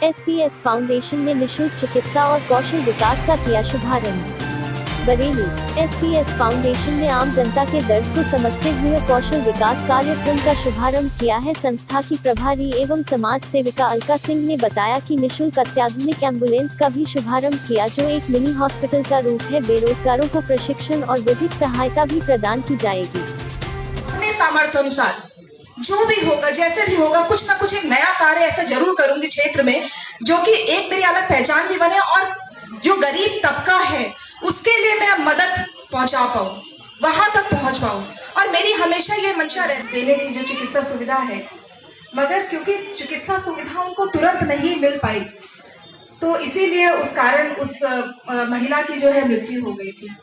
SPS foundation ने निशुल्क चिकित्सा और कौशल विकास का किया शुभारंभ। बरेली, SPS फाउंडेशन ने आम जनता के दर्द को समझते हुए कौशल विकास कार्यक्रम का शुभारंभ किया है। संस्था की प्रभारी एवं समाज सेविका अलका सिंह ने बताया कि निशुल्क अत्याधुनिक एम्बुलेंस का भी शुभारंभ किया, जो एक मिनी हॉस्पिटल का रूप है। बेरोजगारों को प्रशिक्षण और विधिक सहायता भी प्रदान की जाएगी। अपने सामर्थ्य अनुसार जो भी होगा, जैसे भी होगा, कुछ ना कुछ एक नया कार्य ऐसा जरूर करूंगी क्षेत्र में, जो कि एक मेरी अलग पहचान भी बने और जो गरीब तबका है उसके लिए मैं मदद पहुंचा पाऊं, वहां तक पहुंच पाऊं। और मेरी हमेशा ये मंशा देने की जो चिकित्सा सुविधा है, मगर क्योंकि चिकित्सा सुविधा उनको तुरंत नहीं मिल पाई, तो इसीलिए उस कारण उस महिला की जो है मृत्यु हो गई थी।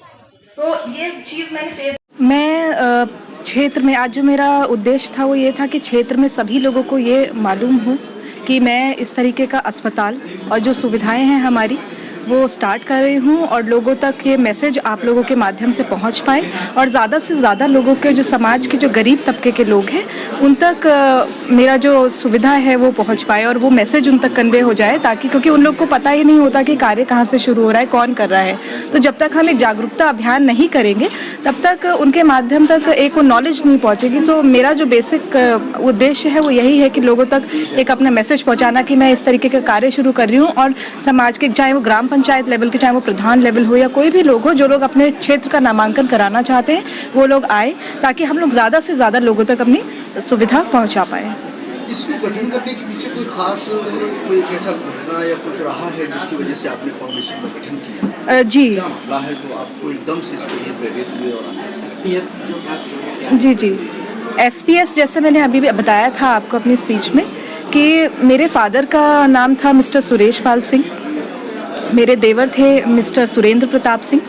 तो ये चीज मैंने फेस मैं क्षेत्र में आज जो मेरा उद्देश्य था वो ये था कि क्षेत्र में सभी लोगों को ये मालूम हो कि मैं इस तरीके का अस्पताल और जो सुविधाएं हैं हमारी वो स्टार्ट कर रही हूँ, और लोगों तक ये मैसेज आप लोगों के माध्यम से पहुँच पाए और ज़्यादा से ज़्यादा लोगों के जो समाज के जो गरीब तबके के लोग हैं उन तक मेरा जो सुविधा है वो पहुँच पाए और वो मैसेज उन तक कन्वे हो जाए, ताकि क्योंकि उन लोग को पता ही नहीं होता कि कार्य कहाँ से शुरू हो रहा है, कौन कर रहा है। तो जब तक हम एक जागरूकता अभियान नहीं करेंगे तब तक उनके माध्यम तक एक वो नॉलेज नहीं पहुँचेगी। तो मेरा जो बेसिक उद्देश्य है वो यही है कि लोगों तक एक अपना मैसेज पहुँचाना कि मैं इस तरीके का कार्य शुरू कर रही हूँ, और समाज के चाहे वो ग्राम पंचायत लेवल के, चाहे वो प्रधान लेवल हो या कोई भी लोग हो, जो लोग अपने क्षेत्र का नामांकन कराना चाहते हैं वो लोग आए, ताकि हम लोग ज़्यादा से ज़्यादा लोगों तक अपनी सुविधा पहुंचा पाए। इसको गठन करने के पीछे कोई खास कोई एक ऐसा घटना या कुछ रहा है जिसकी वजह से आपने फाउंडेशन का गठन किया? जी, क्या मामला है जो आपको एकदम से इसके लिए प्रेरित हुए? और जी SPS जैसे मैंने अभी भी बताया था आपको अपनी स्पीच में कि मेरे फादर का नाम था मिस्टर सुरेश पाल सिंह, मेरे देवर थे मिस्टर सुरेंद्र प्रताप सिंह।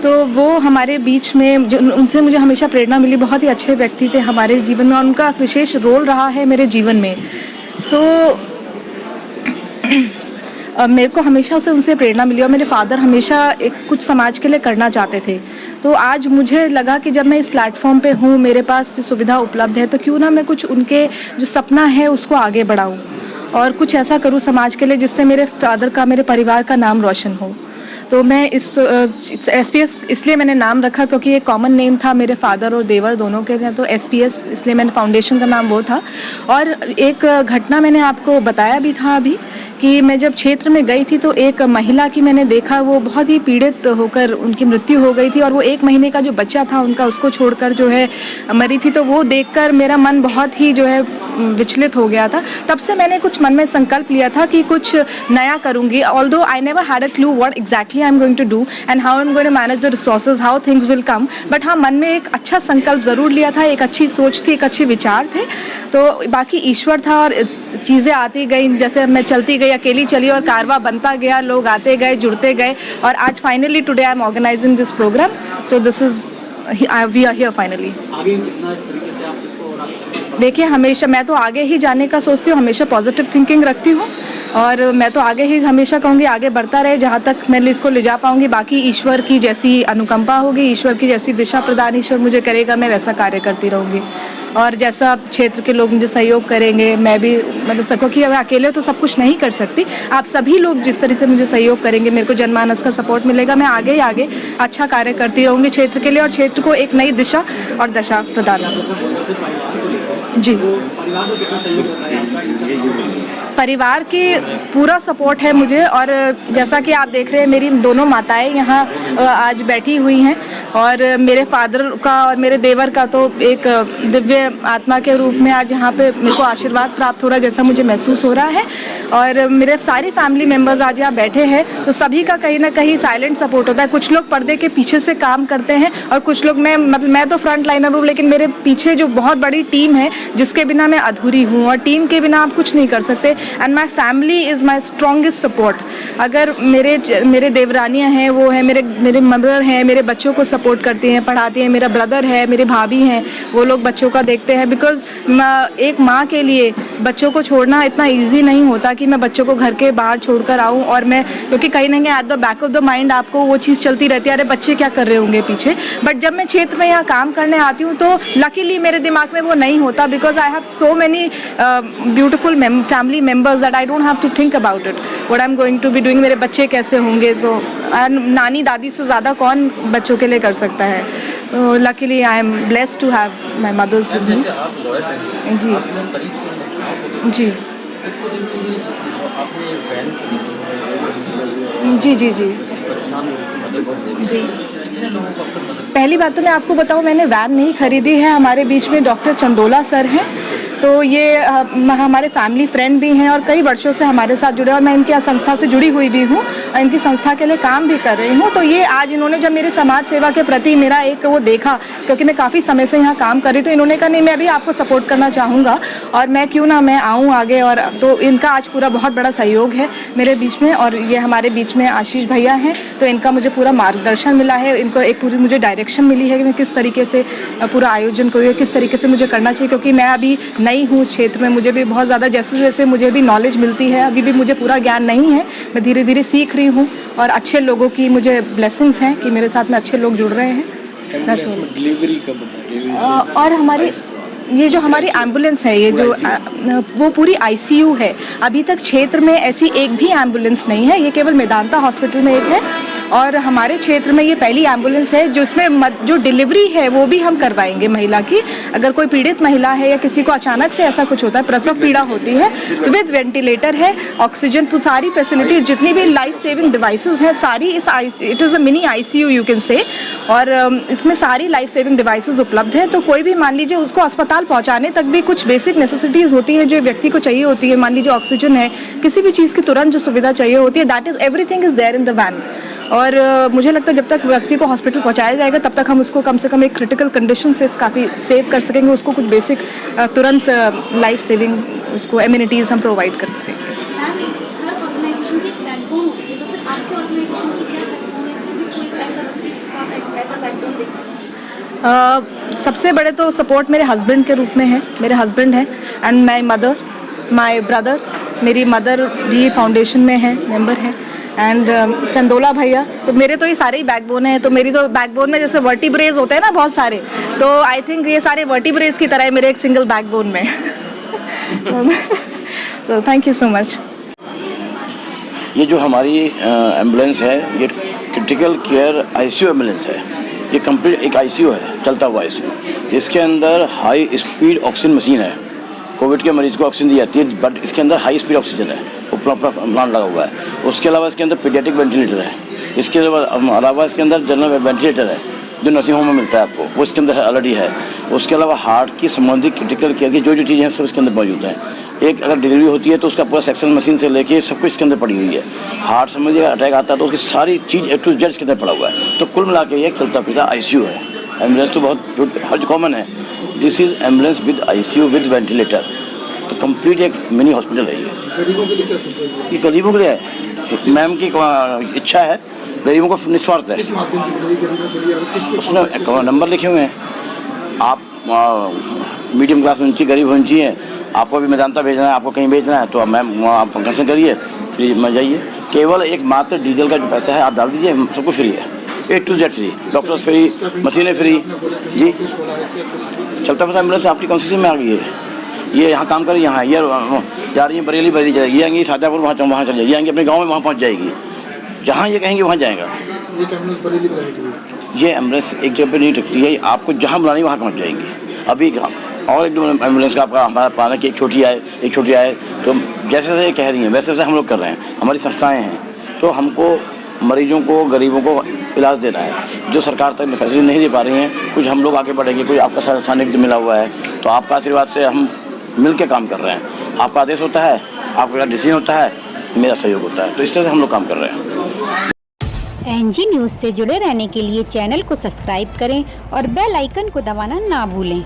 तो वो हमारे बीच में जो उनसे मुझे हमेशा प्रेरणा मिली, बहुत ही अच्छे व्यक्ति थे हमारे जीवन में और उनका विशेष रोल रहा है मेरे जीवन में। तो मेरे को हमेशा उनसे प्रेरणा मिली और मेरे फादर हमेशा एक कुछ समाज के लिए करना चाहते थे। तो आज मुझे लगा कि जब मैं इस प्लेटफॉर्म पे हूँ, मेरे पास सुविधा उपलब्ध है, तो क्यों ना मैं कुछ उनके जो सपना है उसको आगे बढ़ाऊँ और कुछ ऐसा करूँ समाज के लिए जिससे मेरे फादर का, मेरे परिवार का नाम रोशन हो। तो मैं इस SPS इसलिए मैंने नाम रखा क्योंकि एक कॉमन नेम था मेरे फादर और देवर दोनों के लिए, तो SPS इसलिए मैंने फाउंडेशन का नाम वो था। और एक घटना मैंने आपको बताया भी था अभी कि मैं जब क्षेत्र में गई थी तो एक महिला की मैंने देखा, वो बहुत ही पीड़ित होकर उनकी मृत्यु हो गई थी और वो 1 महीने का जो बच्चा था उनका, उसको छोड़कर जो है मरी थी। तो वो देखकर मेरा मन बहुत ही जो है विचलित हो गया था। तब से मैंने कुछ मन में संकल्प लिया था कि कुछ नया करूँगी। Although I never had a clue what exactly I am going to do and how I am going to manage the resources, how things will come, but हाँ, मन में एक अच्छा संकल्प ज़रूर लिया था, एक अच्छी सोच थी, एक अच्छे विचार थे। तो बाकी ईश्वर था और चीज़ें आती गई, जैसे मैं चलती गई, अकेली चली और कारवा बनता गया, लोग आते गए, जुड़ते गए, और आज finally today I am organising this programme. So this is we are here finally. देखिए, हमेशा मैं तो आगे ही जाने का सोचती हूँ, हमेशा पॉजिटिव थिंकिंग रखती हूँ और मैं तो आगे ही हमेशा कहूँगी आगे बढ़ता रहे जहाँ तक मैं इसको ले जा पाऊँगी। बाकी ईश्वर की जैसी अनुकंपा होगी, ईश्वर की जैसी दिशा प्रदान ईश्वर मुझे करेगा, मैं वैसा कार्य करती रहूँगी। और जैसा क्षेत्र के लोग मुझे सहयोग करेंगे, मैं भी मतलब सको कि मैं अकेले तो सब कुछ नहीं कर सकती, आप सभी लोग जिस तरह से मुझे सहयोग करेंगे, मेरे को जनमानस का सपोर्ट मिलेगा, मैं आगे ही आगे अच्छा कार्य करती रहूँगी क्षेत्र के लिए और क्षेत्र को एक नई दिशा और दशा प्रदान। जी, परिवार की पूरा सपोर्ट है मुझे, और जैसा कि आप देख रहे हैं मेरी दोनों माताएं यहाँ आज बैठी हुई हैं, और मेरे फादर का और मेरे देवर का तो एक दिव्य आत्मा के रूप में आज यहाँ पे मेरे को आशीर्वाद प्राप्त हो रहा है, जैसा मुझे महसूस हो रहा है। और मेरे सारी फैमिली मेम्बर्स आज यहाँ बैठे हैं, तो सभी का कहीं ना कहीं साइलेंट सपोर्ट होता है। कुछ लोग पर्दे के पीछे से काम करते हैं और कुछ लोग, मैं तो फ्रंट लाइनर हूँ, लेकिन मेरे पीछे जो बहुत बड़ी टीम है जिसके बिना मैं अधूरी हूँ, और टीम के बिना आप कुछ नहीं कर सकते। And my family is my strongest support. अगर मेरे देवरानियाँ हैं, वो है मेरे मदर हैं, मेरे बच्चों को सपोर्ट करती हैं, पढ़ाती हैं, मेरा ब्रदर है, मेरे भाभी हैं, वो लोग बच्चों का देखते हैं। बिकॉज एक माँ के लिए बच्चों को छोड़ना इतना ईजी नहीं होता कि मैं बच्चों को घर के बाहर छोड़कर आऊँ, और मैं क्योंकि कहीं ना कहीं at the back of the mind आपको वो चीज़ चलती रहती है, अरे बच्चे क्या कर रहे होंगे पीछे। बट जब मैं क्षेत्र में यहाँ काम करने आती हूँ तो लकीली मेरे दिमाग में वो नहीं होता, because I have so many beautiful family members that I don't have to think about it what I am going to be doing, मेरे बच्चे कैसे होंगे। तो नानी दादी से ज़्यादा कौन बच्चों के लिए कर सकता है। तो luckily I am blessed to have my mothers with me. जी जी जी जी जी जी। पहली बात तो मैं आपको बताऊं, मैंने वैन नहीं खरीदी है। हमारे बीच में डॉक्टर चंदोला सर हैं, तो ये हमारे फैमिली फ्रेंड भी हैं और कई वर्षों से हमारे साथ जुड़े, और मैं इनकी संस्था से जुड़ी हुई भी हूँ और इनकी संस्था के लिए काम भी कर रही हूँ। तो ये आज इन्होंने जब मेरे समाज सेवा के प्रति मेरा एक वो देखा, क्योंकि मैं काफ़ी समय से यहाँ काम कर रही, तो इन्होंने कहा नहीं मैं भी आपको सपोर्ट करना चाहूँगा और मैं क्यों ना मैं आऊँ आगे। और तो इनका आज पूरा बहुत बड़ा सहयोग है मेरे बीच में, और ये हमारे बीच में आशीष भैया हैं, तो इनका मुझे पूरा मार्गदर्शन मिला है, इनको एक पूरी मुझे डायरेक्शन मिली है कि मैं किस तरीके से पूरा आयोजन करूँ, किस तरीके से मुझे करना चाहिए, क्योंकि मैं अभी नई हूँ उस क्षेत्र में, मुझे भी बहुत ज़्यादा जैसे जैसे मुझे भी नॉलेज मिलती है, अभी भी मुझे पूरा ज्ञान नहीं है, मैं धीरे धीरे सीख रही हूँ और अच्छे लोगों की मुझे ब्लेसिंग्स हैं कि मेरे साथ में अच्छे लोग जुड़ रहे हैं। डिलीवरी कब और हमारी ये जो हमारी एम्बुलेंस है, ये जो वो पूरी आईसीयू है। अभी तक क्षेत्र में ऐसी एक भी एम्बुलेंस नहीं है, ये केवल मेदांता हॉस्पिटल में एक है, और हमारे क्षेत्र में ये पहली एम्बुलेंस है जिसमें जो डिलीवरी है वो भी हम करवाएंगे महिला की। अगर कोई पीड़ित महिला है या किसी को अचानक से ऐसा कुछ होता है, प्रसव पीड़ा होती है, तो विद वेंटिलेटर है, ऑक्सीजन, सारी फैसिलिटीज, जितनी भी लाइफ सेविंग डिवाइसेस हैं सारी इस it is a mini ICU you can say, और इसमें सारी लाइफ सेविंग डिवाइसेस उपलब्ध हैं। तो कोई भी मान लीजिए उसको अस्पताल पहुंचाने तक भी कुछ बेसिक नेसेसिटीज़ होती है जो व्यक्ति को चाहिए होती है, मान लीजिए ऑक्सीजन है, किसी भी चीज़ की तुरंत जो सुविधा चाहिए होती है, that is everything is there in the van. और मुझे लगता है जब तक व्यक्ति को हॉस्पिटल पहुंचाया जाएगा तब तक हम उसको कम से कम एक क्रिटिकल कंडीशन से काफ़ी सेव कर सकेंगे, उसको कुछ बेसिक तुरंत लाइफ सेविंग उसको एम्यूनिटीज़ हम प्रोवाइड कर सकेंगे। हर ऑर्गेनाइजेशन की एक बैकबोन होती है, तो फिर आपके ऑर्गेनाइजेशन की क्या बैकबोन है, फिर कोई ऐसा व्यक्ति जिसको आप एक ऐसा बैकबोन देखते हैं? सबसे बड़े तो सपोर्ट मेरे हस्बैंड के रूप में है, मेरे हस्बैंड हैं, and my mother, my brother, मेरी मदर भी फाउंडेशन में है, मेंबर है, एंड चंदोला भैया। तो मेरे तो ये सारे ही बैकबोन हैं। तो मेरी तो बैकबोन में जैसे वर्टिब्रेज होते हैं ना बहुत सारे, तो आई थिंक ये सारे वर्टिब्रेज की तरह है मेरे एक सिंगल बैकबोन में। So thank you so much. ये जो हमारी एम्बुलेंस है ये क्रिटिकल केयर आईसीयू एम्बुलेंस है। ये कंप्लीट एक आईसीयू है, चलता हुआ आईसीयू। इसके अंदर हाई स्पीड ऑक्सीजन मशीन है, कोविड के मरीज को ऑक्सीजन दी जाती है, बट इसके अंदर हाई स्पीड ऑक्सीजन है, वो प्रॉपर प्लांट लगा हुआ है। उसके अलावा इसके अंदर पीडियाट्रिक वेंटिलेटर है, इसके अलावा इसके अंदर जनरल वेंटिलेटर है जो नर्सिंग होम में मिलता है आपको, वो इसके अंदर ऑलरेडी है। उसके अलावा हार्ट की संबंधित क्रिटिकल केयर की जो जो चीज़ें हैं सब इसके अंदर मौजूद हैं। एक अगर डिलीवरी होती है तो उसका पूरा सेक्शन मशीन से लेके सब कुछ इसके अंदर पड़ी हुई है। हार्ट संबंधी अटैक आता है तो उसकी सारी चीज़ ए टू जेड इसके अंदर पड़ा हुआ है। तो कुल मिला के ये चलता फिरता आईसीयू है। एम्बुलेंस तो बहुत हर कॉमन है, this is ambulance with ICU with ventilator, तो कंप्लीट एक मिनी हॉस्पिटल है। ये गरीबों के लिए है, मैम की इच्छा है, गरीबों को निस्वार्थ है। उसमें नंबर लिखे हुए हैं, आप मीडियम क्लास में नीचे गरीब होनी चाहिए, आपको भी मेदांता भेजना है, आपको कहीं भेजना है तो मैम आप कंसल्ट करिए, फ्री में जाइए। केवल एक मात्र डीजल का जो पैसा है आप डाल दीजिए, सब कुछ फ्री है, A to Z free, doctor free, मशीनें फ्री। जी चलता फिरता एम्बुलेंस आपकी कंसेशन में आ गई है। ये यहाँ काम करें, यहाँ ये जा रही है बरेली बरेली जाएगी, ये आएंगी शाजापुर वहाँ चल जाएगी, ये आएंगे अपने गाँव में वहाँ पहुँच जाएगी, जहाँ ये कहेंगे वहाँ जाएगा। ये एम्बुलेंस एक जगह पर नहीं रखती है, आपको जहाँ बुलानी है वहाँ पहुँच जाएंगी। अभी और एक एम्बुलेंस का आपका हमारा प्लान है कि एक छोटी आए तो जैसे जैसे ये कह रही हैं वैसे वैसे हम लोग कर रहे हैं। हमारी संस्थाएँ हैं, तो हमको मरीजों को, गरीबों को इलाज देना है, जो सरकार तक फैसिलिटी नहीं दे पा रही हैं। कुछ हम लोग आगे बढ़ेंगे, कुछ आपका सानिध्य मिला हुआ है, तो आपका आशीर्वाद से हम मिल के काम कर रहे हैं। आपका आदेश होता है, आपका डिसीजन होता है, मेरा सहयोग होता है, तो इस तरह से हम लोग काम कर रहे हैं। एनजी न्यूज़ से जुड़े रहने के लिए चैनल को सब्सक्राइब करें और बेल आइकन को दबाना ना भूलें।